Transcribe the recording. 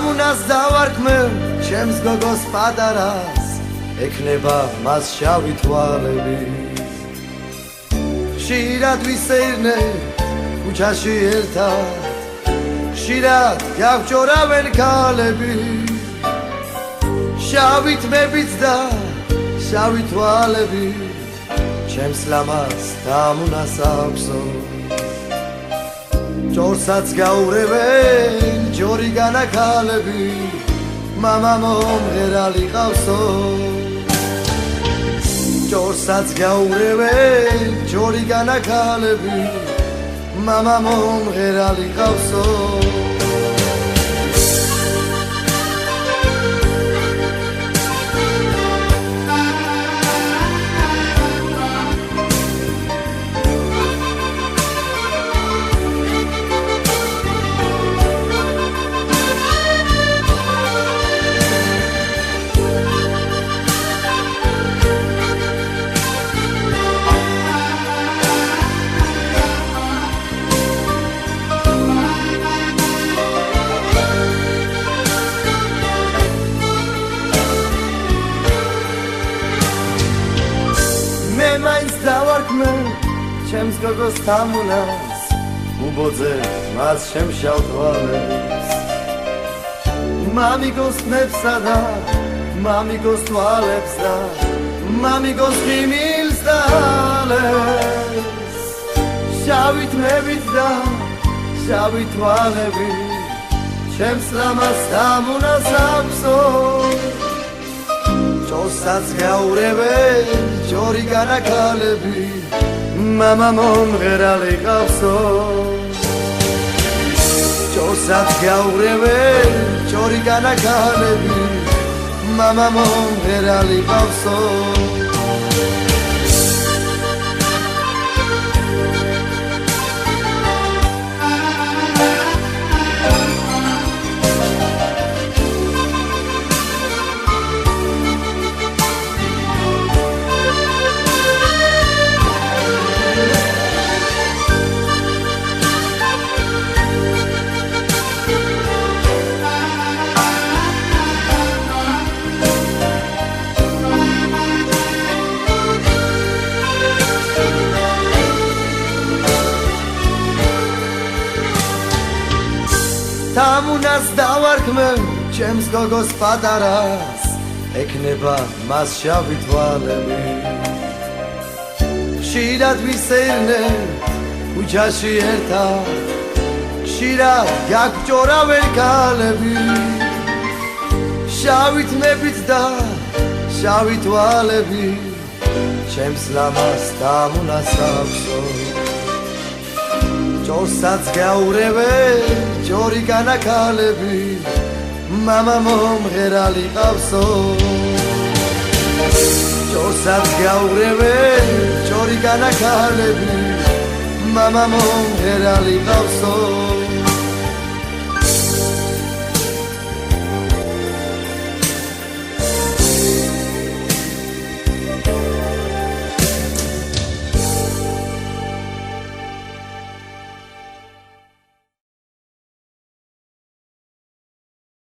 თამუნას დავარქმევ ჩემს გოგოს პატარას ეკნება მას შავი თვალები ხშირად ვისეირნე ქუჩაში ერთად ხშირად გავჯორავენ ქალები შავი თმებით და შავი თვალები ჩემს ლამაზ თამუნას აქვსო ჯორსაც გაურევენ ჯორიგანა ქალები მამა მომღერალი ყავსო ჯორსაც გაურევენ ჯორიგანა ქალები მამა მომღერალი ყავსო ჩემს გოგოს თამუნას უბოძე მას შემშავ თვალებს მამიგოს ნებსა და მამიგოს თვალებს და მამიგოს ხიმილს და ალებს შავი თმებით და შავი თვალები ჩემს ლამაზ თამუნას აქვსო ჯორსაც გაურევენ ჯორიგანა ქალები მამა მომღერალი ყავსო ჯორსაც გაურევენ ჯორიგანა ქალები მამა მომღერალი ყავსო თამუნას დავარქმევ ჩემს გოგოს პატარას ეკნება მას შავი თვალები ხშირად ვისეირნე ქუჩაში ერთად ხშირად გაგჯორავენ ქალები შავი თმებით და შავი თვალები ჩემს ლამაზ თამუნას აქვსო ჯორსაც გაურევენ ჯორიგანა ქალები მამა მომღერალი ყავსო ჯორსაც გაურევენ ჯორიგანა ქალები მამა მომღერალი ყავსო